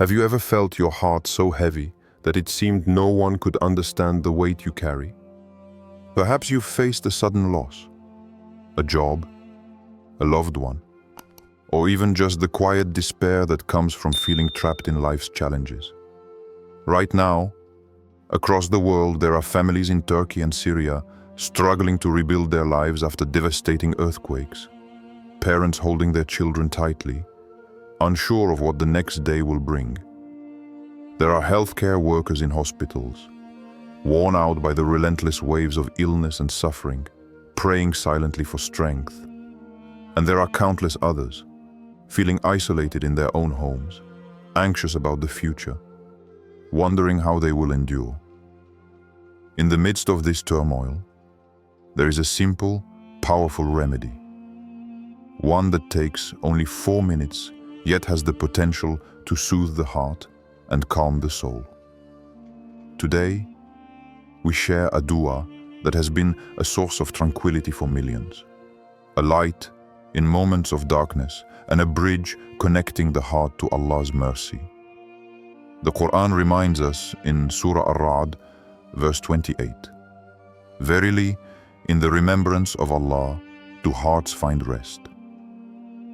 Have you ever felt your heart so heavy that it seemed no one could understand the weight you carry? Perhaps you've faced a sudden loss, a job, a loved one, or even just the quiet despair that comes from feeling trapped in life's challenges. Right now, across the world, there are families in Turkey and Syria struggling to rebuild their lives after devastating earthquakes, parents holding their children tightly, unsure of what the next day will bring. There are healthcare workers in hospitals, worn out by the relentless waves of illness and suffering, praying silently for strength. And there are countless others, feeling isolated in their own homes, anxious about the future, wondering how they will endure. In the midst of this turmoil, there is a simple, powerful remedy. One that takes only 4 minutes, yet has the potential to soothe the heart and calm the soul. Today, we share a dua that has been a source of tranquility for millions, a light in moments of darkness and a bridge connecting the heart to Allah's mercy. The Quran reminds us in Surah Ar-Ra'd, verse 28, "Verily, in the remembrance of Allah do hearts find rest."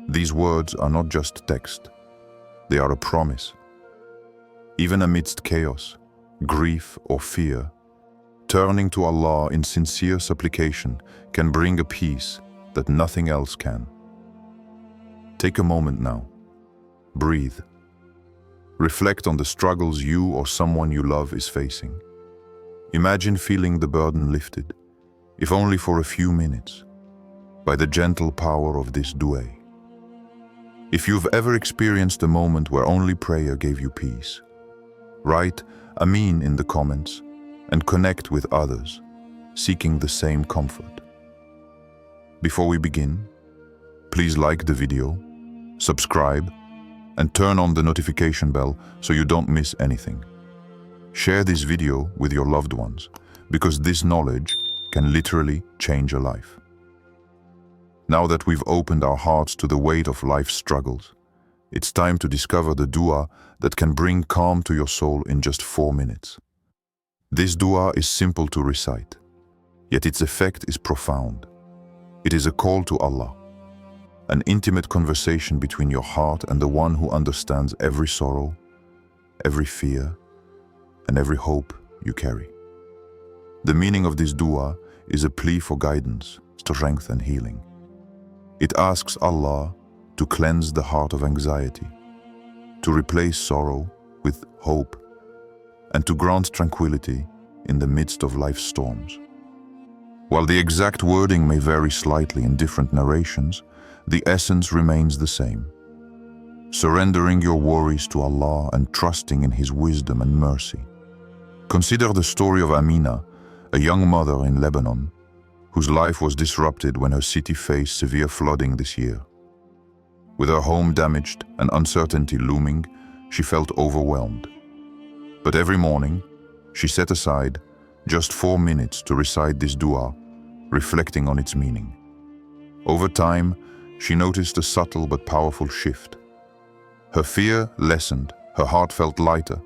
These words are not just text, they are a promise. Even amidst chaos, grief or fear, turning to Allah in sincere supplication can bring a peace that nothing else can. Take a moment now. Breathe. Reflect on the struggles you or someone you love is facing. Imagine feeling the burden lifted, if only for a few minutes, by the gentle power of this dua. If you've ever experienced a moment where only prayer gave you peace, write Ameen in the comments and connect with others seeking the same comfort. Before we begin, please like the video, subscribe, and turn on the notification bell so you don't miss anything. Share this video with your loved ones, because this knowledge can literally change a life. Now that we've opened our hearts to the weight of life's struggles, it's time to discover the dua that can bring calm to your soul in just 4 minutes. This dua is simple to recite, yet its effect is profound. It is a call to Allah, an intimate conversation between your heart and the one who understands every sorrow, every fear, and every hope you carry. The meaning of this dua is a plea for guidance, strength, and healing. It asks Allah to cleanse the heart of anxiety, to replace sorrow with hope, and to grant tranquility in the midst of life's storms. While the exact wording may vary slightly in different narrations, the essence remains the same. Surrendering your worries to Allah and trusting in His wisdom and mercy. Consider the story of Amina, a young mother in Lebanon, whose life was disrupted when her city faced severe flooding this year. With her home damaged and uncertainty looming, she felt overwhelmed. But every morning, she set aside just 4 minutes to recite this dua, reflecting on its meaning. Over time, she noticed a subtle but powerful shift. Her fear lessened, her heart felt lighter,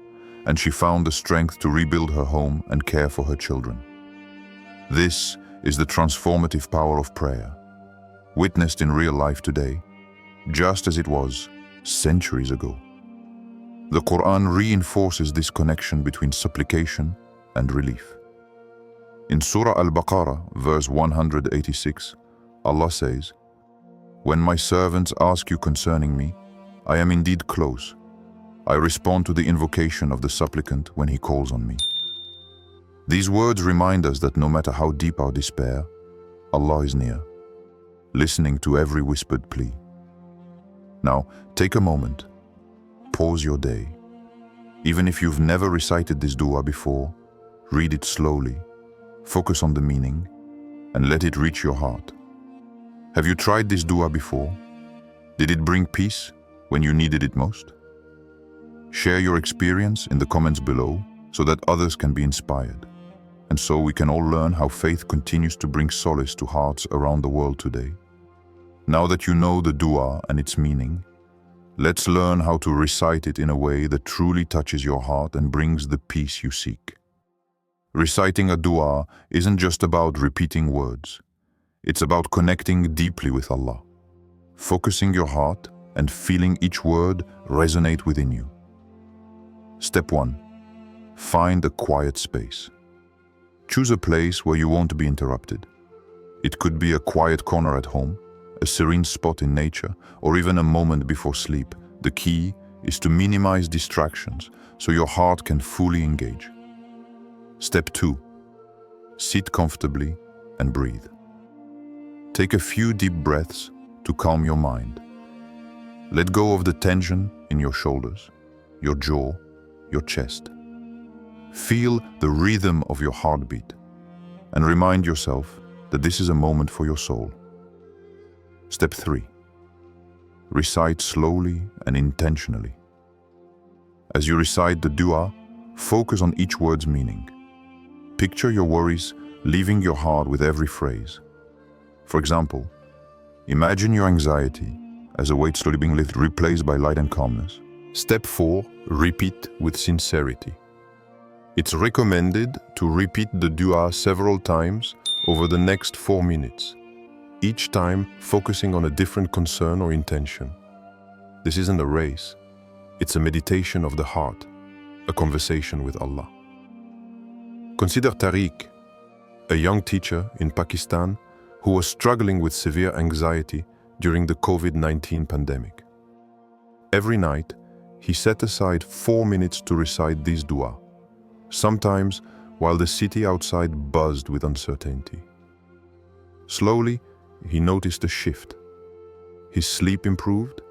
and she found the strength to rebuild her home and care for her children. This is the transformative power of prayer, witnessed in real life today, just as it was centuries ago. The Quran reinforces this connection between supplication and relief. In Surah Al-Baqarah, verse 186, Allah says, "When my servants ask you concerning me, I am indeed close. I respond to the invocation of the supplicant when he calls on me." These words remind us that no matter how deep our despair, Allah is near, listening to every whispered plea. Now, take a moment. Pause your day. Even if you've never recited this dua before, read it slowly, focus on the meaning, and let it reach your heart. Have you tried this dua before? Did it bring peace when you needed it most? Share your experience in the comments below so that others can be inspired, and so we can all learn how faith continues to bring solace to hearts around the world today. Now that you know the dua and its meaning, Let's learn how to recite it in a way that truly touches your heart and brings the peace you seek. Reciting a dua isn't just about repeating words. It's about connecting deeply with Allah, focusing your heart and feeling each word resonate within you. Step 1. Find a quiet space. Choose a place where you won't be interrupted. It could be a quiet corner at home, a serene spot in nature, or even a moment before sleep. The key is to minimize distractions so your heart can fully engage. Step 2. Sit comfortably and breathe. Take a few deep breaths to calm your mind. Let go of the tension in your shoulders, your jaw, your chest. Feel the rhythm of your heartbeat and remind yourself that this is a moment for your soul. Step 3. Recite slowly and intentionally. As you recite the dua, focus on each word's meaning. Picture your worries leaving your heart with every phrase. For example, imagine your anxiety as a weight slowly being lifted, replaced by light and calmness. Step 4. Repeat with sincerity. It's recommended to repeat the dua several times over the next 4 minutes, each time focusing on a different concern or intention. This isn't a race, it's a meditation of the heart, a conversation with Allah. Consider Tariq, a young teacher in Pakistan who was struggling with severe anxiety during the COVID-19 pandemic. Every night, he set aside 4 minutes to recite this dua, sometimes while the city outside buzzed with uncertainty. Slowly, he noticed a shift. His sleep improved,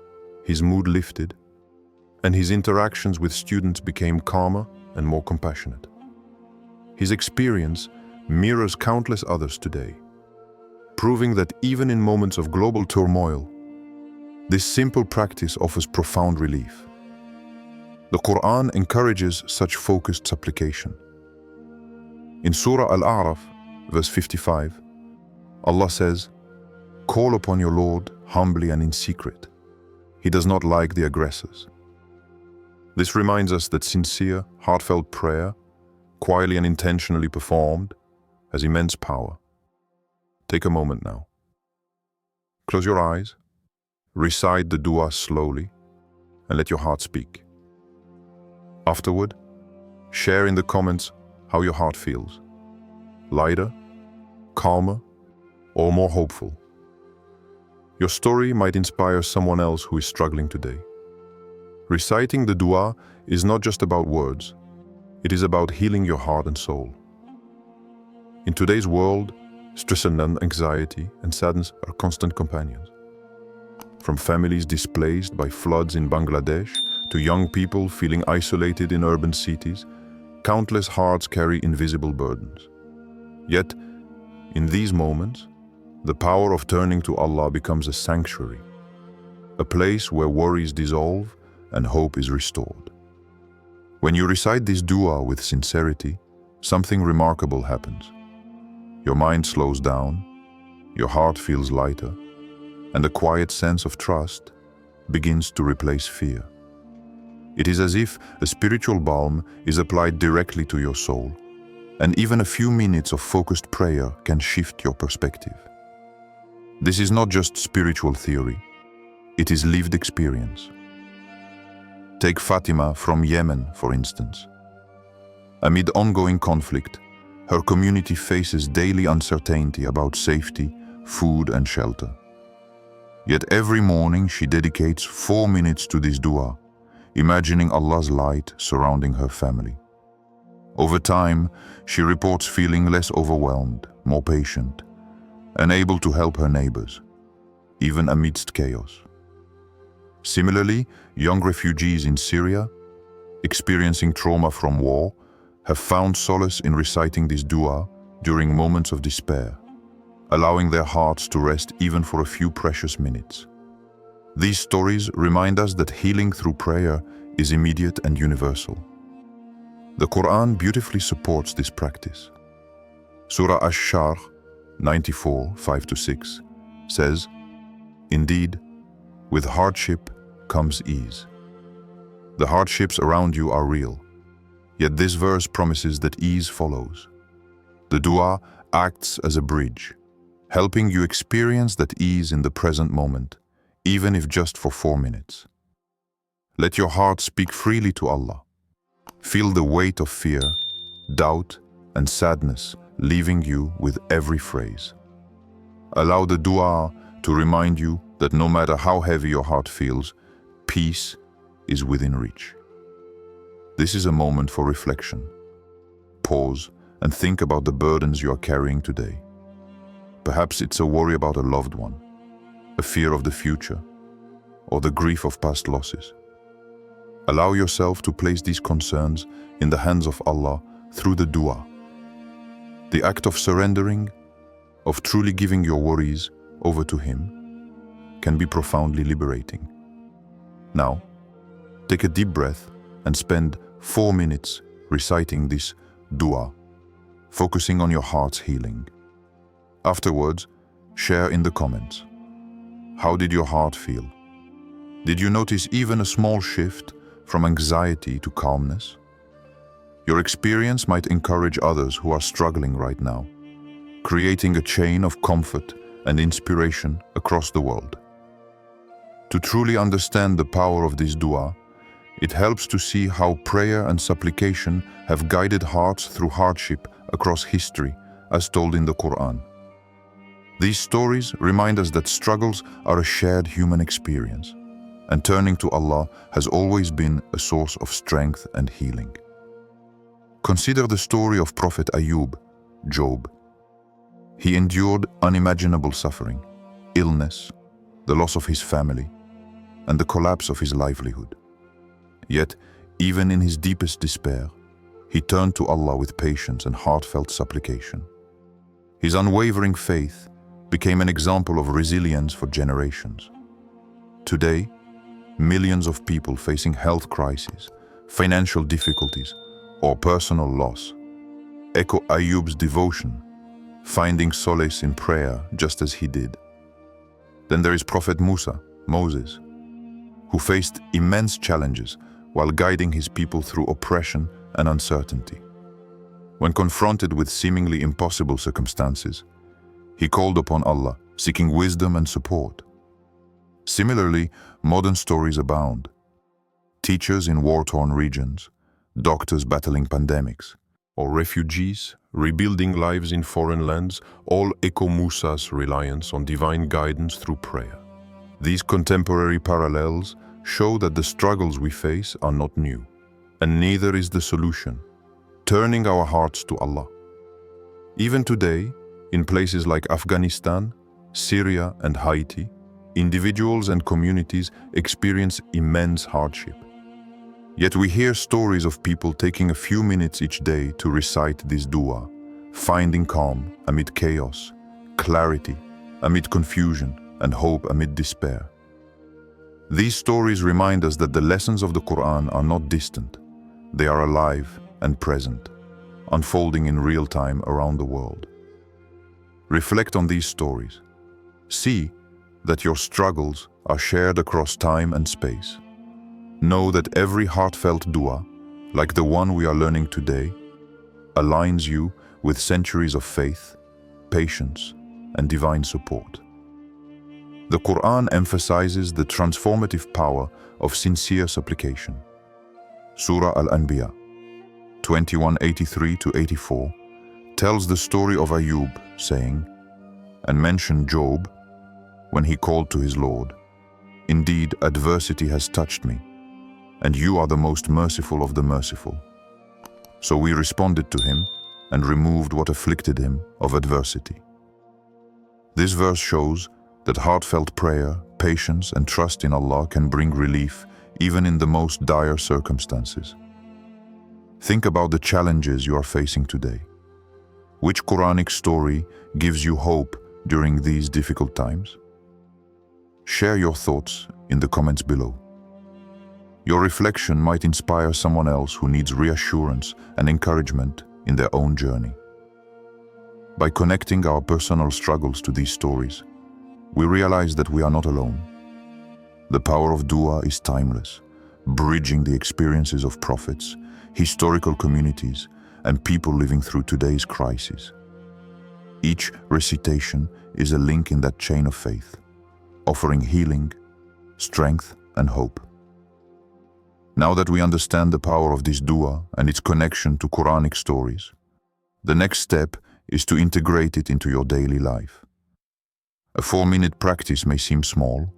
his mood lifted, and his interactions with students became calmer and more compassionate. His experience mirrors countless others today, proving that even in moments of global turmoil, this simple practice offers profound relief. The Quran encourages such focused supplication. In Surah Al-A'raf, verse 55, Allah says, "Call upon your Lord humbly and in secret. He does not like the aggressors." This reminds us that sincere, heartfelt prayer, quietly and intentionally performed, has immense power. Take a moment now. Close your eyes, recite the dua slowly, and let your heart speak. Afterward, share in the comments how your heart feels. Lighter, calmer, or more hopeful. Your story might inspire someone else who is struggling today. Reciting the dua is not just about words, it is about healing your heart and soul. In today's world, stress and anxiety and sadness are constant companions. From families displaced by floods in Bangladesh to young people feeling isolated in urban cities, countless hearts carry invisible burdens. Yet, in these moments, the power of turning to Allah becomes a sanctuary, a place where worries dissolve and hope is restored. When you recite this dua with sincerity, something remarkable happens. Your mind slows down, your heart feels lighter, and a quiet sense of trust begins to replace fear. It is as if a spiritual balm is applied directly to your soul, and even a few minutes of focused prayer can shift your perspective. This is not just spiritual theory, it is lived experience. Take Fatima from Yemen, for instance. Amid ongoing conflict, her community faces daily uncertainty about safety, food, and shelter. Yet every morning she dedicates 4 minutes to this dua, imagining Allah's light surrounding her family. Over time, she reports feeling less overwhelmed, more patient, and able to help her neighbors, even amidst chaos. Similarly, young refugees in Syria, experiencing trauma from war, have found solace in reciting this dua during moments of despair, allowing their hearts to rest even for a few precious minutes. These stories remind us that healing through prayer is immediate and universal. The Quran beautifully supports this practice. Surah Ash-Sharh 94, 5-6 says, "Indeed, with hardship comes ease. The hardships around you are real, yet this verse promises that ease follows. The dua acts as a bridge, helping you experience that ease in the present moment, even if just for 4 minutes. Let your heart speak freely to Allah. Feel the weight of fear, doubt, and sadness leaving you with every phrase. Allow the dua to remind you that no matter how heavy your heart feels, peace is within reach. This is a moment for reflection. Pause and think about the burdens you are carrying today. Perhaps it's a worry about a loved one, a fear of the future, or the grief of past losses. Allow yourself to place these concerns in the hands of Allah through the dua. The act of surrendering, of truly giving your worries over to Him, can be profoundly liberating. Now, take a deep breath and spend 4 minutes reciting this dua, focusing on your heart's healing. Afterwards, share in the comments. How did your heart feel? Did you notice even a small shift from anxiety to calmness? Your experience might encourage others who are struggling right now, creating a chain of comfort and inspiration across the world. To truly understand the power of this dua, it helps to see how prayer and supplication have guided hearts through hardship across history, as told in the Quran. These stories remind us that struggles are a shared human experience, and turning to Allah has always been a source of strength and healing. Consider the story of Prophet Ayub, Job. He endured unimaginable suffering, illness, the loss of his family, and the collapse of his livelihood. Yet, even in his deepest despair, he turned to Allah with patience and heartfelt supplication. His unwavering faith became an example of resilience for generations. Today, millions of people facing health crises, financial difficulties, or personal loss echo Ayub's devotion, finding solace in prayer just as he did. Then there is Prophet Moses, who faced immense challenges while guiding his people through oppression and uncertainty. When confronted with seemingly impossible circumstances, he called upon Allah, seeking wisdom and support. Similarly, modern stories abound. Teachers in war-torn regions, doctors battling pandemics, or refugees rebuilding lives in foreign lands all echo Musa's reliance on divine guidance through prayer. These contemporary parallels show that the struggles we face are not new, and neither is the solution, turning our hearts to Allah. Even today, in places like Afghanistan, Syria, and Haiti, individuals and communities experience immense hardship. Yet we hear stories of people taking a few minutes each day to recite this dua, finding calm amid chaos, clarity amid confusion, and hope amid despair. These stories remind us that the lessons of the Quran are not distant. They are alive and present, unfolding in real time around the world. Reflect on these stories. See that your struggles are shared across time and space. Know that every heartfelt dua, like the one we are learning today, aligns you with centuries of faith, patience, and divine support. The Quran emphasizes the transformative power of sincere supplication. Surah Al-Anbiya 21:83-84 tells the story of Ayub, saying, and mentioned Job when he called to his Lord, "Indeed, adversity has touched me, and you are the most merciful of the merciful." So we responded to him and removed what afflicted him of adversity. This verse shows that heartfelt prayer, patience, and trust in Allah can bring relief even in the most dire circumstances. Think about the challenges you are facing today. Which Quranic story gives you hope during these difficult times? Share your thoughts in the comments below. Your reflection might inspire someone else who needs reassurance and encouragement in their own journey. By connecting our personal struggles to these stories, we realize that we are not alone. The power of dua is timeless, bridging the experiences of prophets, historical communities, and people living through today's crisis. Each recitation is a link in that chain of faith, offering healing, strength, and hope. Now that we understand the power of this dua and its connection to Quranic stories, the next step is to integrate it into your daily life. A 4-minute practice may seem small,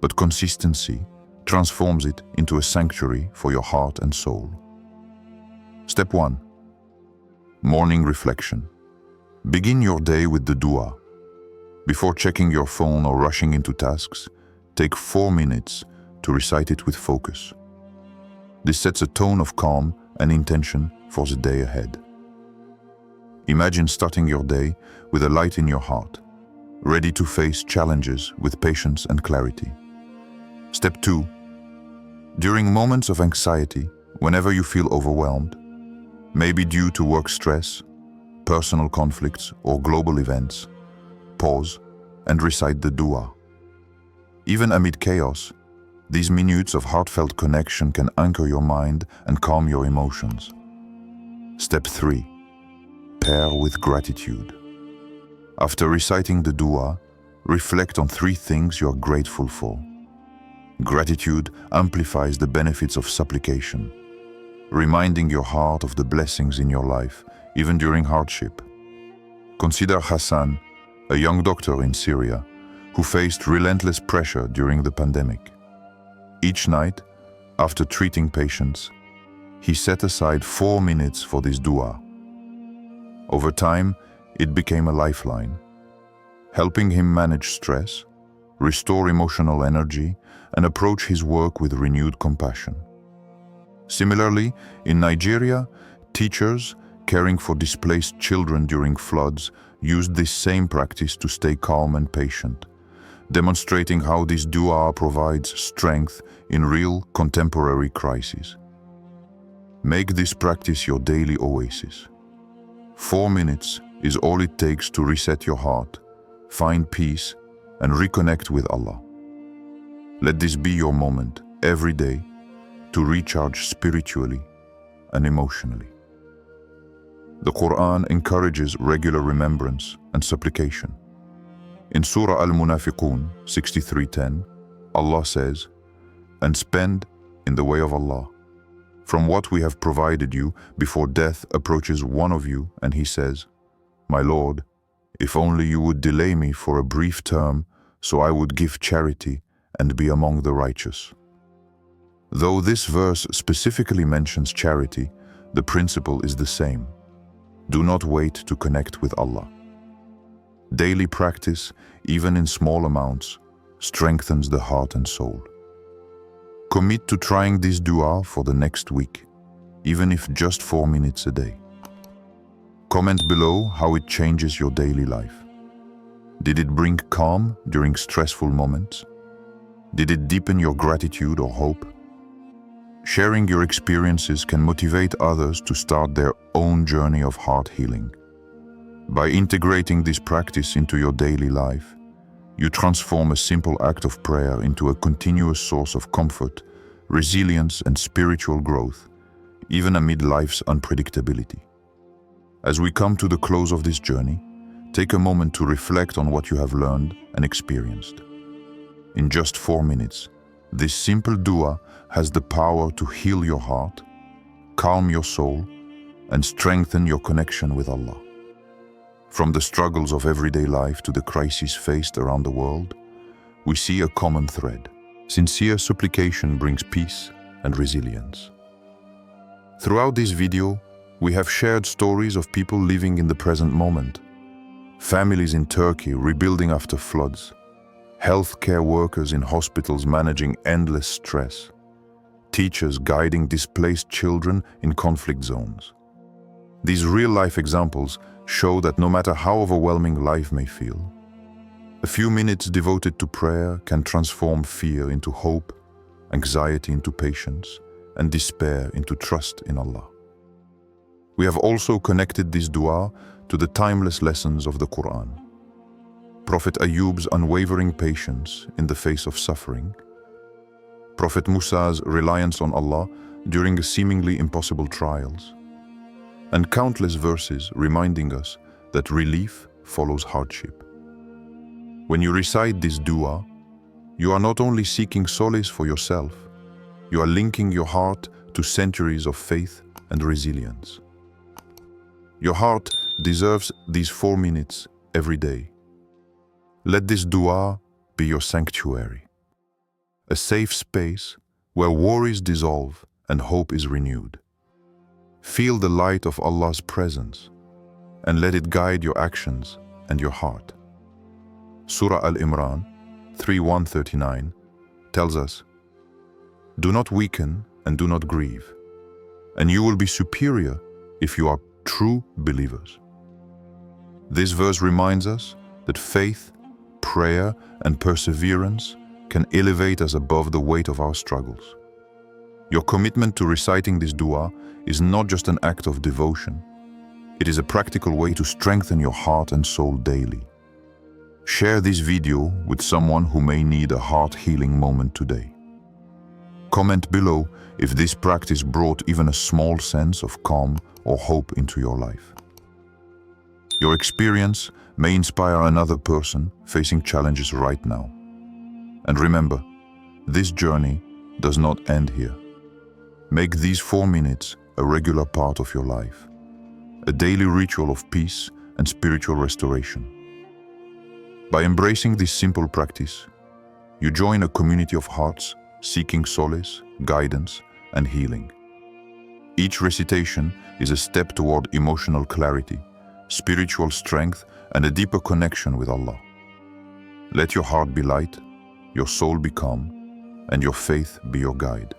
but consistency transforms it into a sanctuary for your heart and soul. Step 1. Morning reflection. Begin your day with the dua. Before checking your phone or rushing into tasks, take 4 minutes to recite it with focus. This sets a tone of calm and intention for the day ahead. Imagine starting your day with a light in your heart, ready to face challenges with patience and clarity. Step 2. During moments of anxiety, whenever you feel overwhelmed, maybe due to work stress, personal conflicts, or global events, pause and recite the dua. Even amid chaos, these minutes of heartfelt connection can anchor your mind and calm your emotions. Step 3. Pair with gratitude. After reciting the dua, reflect on 3 things you are grateful for. Gratitude amplifies the benefits of supplication, reminding your heart of the blessings in your life, even during hardship. Consider Hassan, a young doctor in Syria, who faced relentless pressure during the pandemic. Each night, after treating patients, he set aside 4 minutes for this dua. Over time, it became a lifeline, helping him manage stress, restore emotional energy, and approach his work with renewed compassion. Similarly, in Nigeria, teachers caring for displaced children during floods used this same practice to stay calm and patient, demonstrating how this dua provides strength in real contemporary crises. Make this practice your daily oasis. 4 minutes is all it takes to reset your heart, find peace, and reconnect with Allah. Let this be your moment every day to recharge spiritually and emotionally. The Quran encourages regular remembrance and supplication. In Surah Al-Munafiqun 63:10, Allah says, "And spend in the way of Allah, from what we have provided you before death approaches one of you and he says, 'My Lord, if only you would delay me for a brief term, so I would give charity and be among the righteous.'" Though this verse specifically mentions charity, the principle is the same. Do not wait to connect with Allah. Daily practice, even in small amounts, strengthens the heart and soul. Commit to trying this dua for the next week, even if just 4 minutes a day. Comment below how it changes your daily life. Did it bring calm during stressful moments? Did it deepen your gratitude or hope? Sharing your experiences can motivate others to start their own journey of heart healing. By integrating this practice into your daily life, you transform a simple act of prayer into a continuous source of comfort, resilience, and spiritual growth, even amid life's unpredictability. As we come to the close of this journey, take a moment to reflect on what you have learned and experienced. In just 4 minutes, this simple dua has the power to heal your heart, calm your soul, and strengthen your connection with Allah. From the struggles of everyday life to the crises faced around the world, we see a common thread. Sincere supplication brings peace and resilience. Throughout this video, we have shared stories of people living in the present moment. Families in Turkey rebuilding after floods, healthcare workers in hospitals managing endless stress, teachers guiding displaced children in conflict zones. These real-life examples show that no matter how overwhelming life may feel, a few minutes devoted to prayer can transform fear into hope, anxiety into patience, and despair into trust in Allah. We have also connected this dua to the timeless lessons of the Quran. Prophet Ayyub's unwavering patience in the face of suffering, Prophet Musa's reliance on Allah during seemingly impossible trials, and countless verses reminding us that relief follows hardship. When you recite this dua, you are not only seeking solace for yourself, you are linking your heart to centuries of faith and resilience. Your heart deserves these 4 minutes every day. Let this dua be your sanctuary, a safe space where worries dissolve and hope is renewed. Feel the light of Allah's presence and let it guide your actions and your heart. Surah Al-Imran 3:139 tells us, "Do not weaken and do not grieve, and you will be superior if you are true believers." This verse reminds us that faith, prayer, and perseverance can elevate us above the weight of our struggles. Your commitment to reciting this dua is not just an act of devotion. It is a practical way to strengthen your heart and soul daily. Share this video with someone who may need a heart-healing moment today. Comment below if this practice brought even a small sense of calm or hope into your life. Your experience may inspire another person facing challenges right now. And remember, this journey does not end here. Make these 4 minutes a regular part of your life, a daily ritual of peace and spiritual restoration. By embracing this simple practice, you join a community of hearts seeking solace, guidance, and healing. Each recitation is a step toward emotional clarity, spiritual strength, and a deeper connection with Allah. Let your heart be light, your soul be calm, and your faith be your guide.